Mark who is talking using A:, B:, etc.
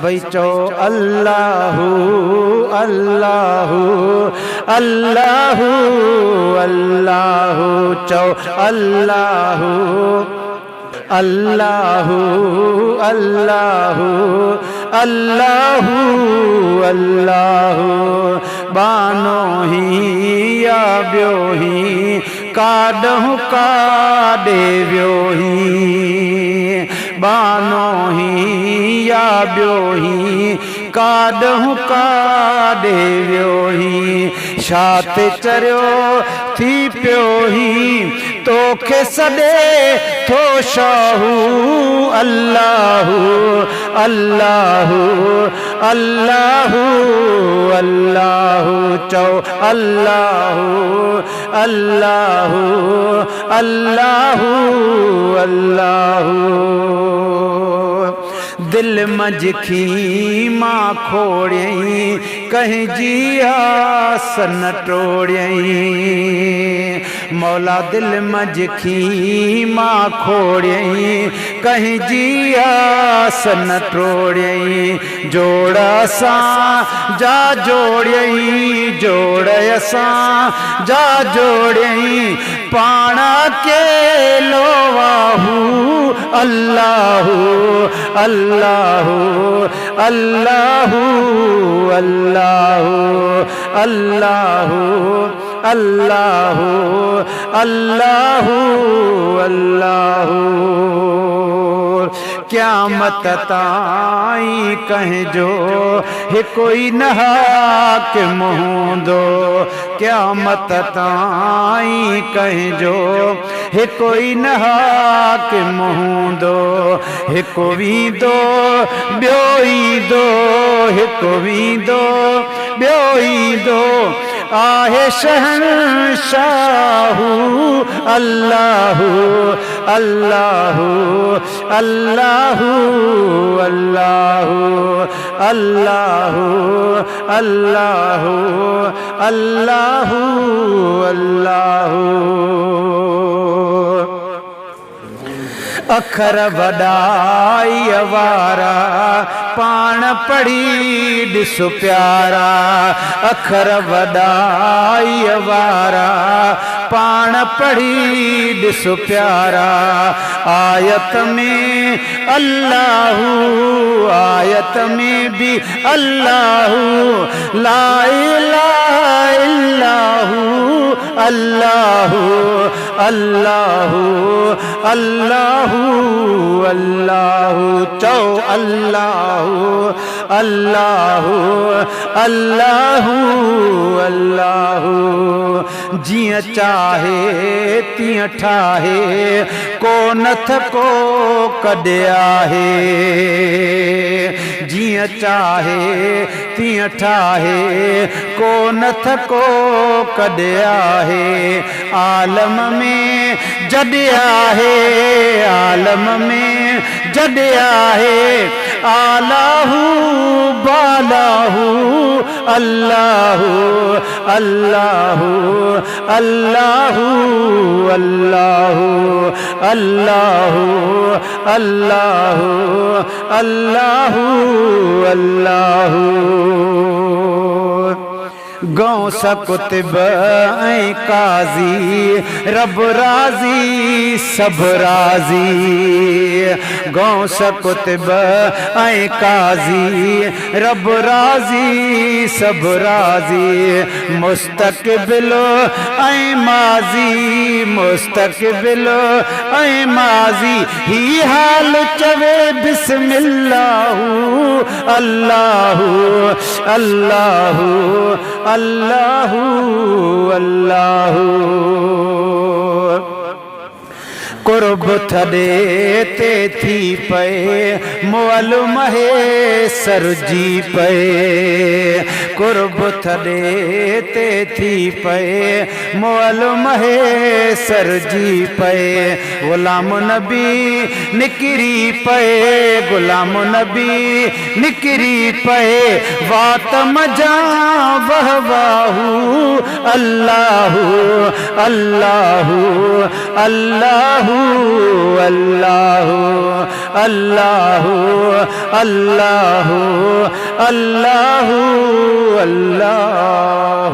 A: भई चो अल्लाहु अल्लाहु अल्लाहु अल्लाहु चो अल्लाहु अल्लाहु अल्लाहु अल्लाहु अल्लाहु बानो ही या ब्यो ही काडहु काडे व्यो ही बानो ही या ब्यो ही काडहु काडे व्यो ही शात चरियो थी पियो ही तोखे सॾे थो शाहू अल्लाहु अल्लाहु अल्लाहु अल्लाहु चो अल्लाहु अल्लाहु अल्लाहु अल्लाहु दिल मजखी मां खोड़ियई कहीं जी आस न टोड़ियई मौला दिल मजखी मां खोड़ियई कहीं जी आस न टोड़ियई जोड़ सां जा जोड़ियई जोड़ सां जा जोड़ियई पाणा के लोवाहू अल्लाहु अल्लाहु अल्लाहु अल्लाहु अल्लाहु अल्लाहु अल्लाहु अल्लाहु क़यामत ताईं कंहिंजो हे कोई न हाकिम हूंदो क़यामत ताईं कंहिंजो हे कोई न हाकिम हूंदो हिकु वींदो ॿियो ईंदो हिकु वींदो ॿियो ईंदो आहे शहंशाहु अल्लाहु अल्लाहु अल्लाहु अल्लाहु अल्लाहु अल्लाहु अल्लाहु अल्लाहु अखर वॾाई वारा पाण पढ़ी ॾिस प्यारा अखर वॾाई वारा पाण पढ़ी ॾिस प्यारा आयत में अल्लाहु आयत में भी अल्लाहु ला इलाहा इल्लाहु अल्लाहु अल्लाहु अल्लाहु अल्लाहु चो अल्लाहु अल्लाहु अल्लाहु अल्लाहु जियां चाहे तियां ठाहे को नथ को कॾे आहे जियां चाहे तियां ठाहे को नथ को कॾे आहे आलम में जॾ आहे आलम में जॾ आहे आलाहु बालाहु अल्लाहु अल्लाहु अल्लाहु अल्लाहु अल्लाहु अल्लाहु अल्लाहु अल्लाहु गौस कुतुब ऐं काज़ी रब राज़ी सब राज़ी गौस कुतुब ऐं काज़ी रब राज़ी सब राज़ी मुस्तक़बिल ऐं माज़ी मुस्तक़बिल ऐं माज़ी ही हाल चवे बिस्मिल्लाहु अल्लाहु अल्लाहु अल्लाहु अल्लाहु कुर्ब थॾे ते थी पए मुअल महेसर जी पए कुर्ब थॾे ते थी पए मुअल महेसर जी पए ग़ुलाम नबी निकिरी पए ग़ुलाम नबी निकिरी पए वात मजा वहवाहू अल्लाहु अल्लाहु अल्लाहु अल्लाहु अल्लाहु अल्लाहु अल्लाहु अल्लाहु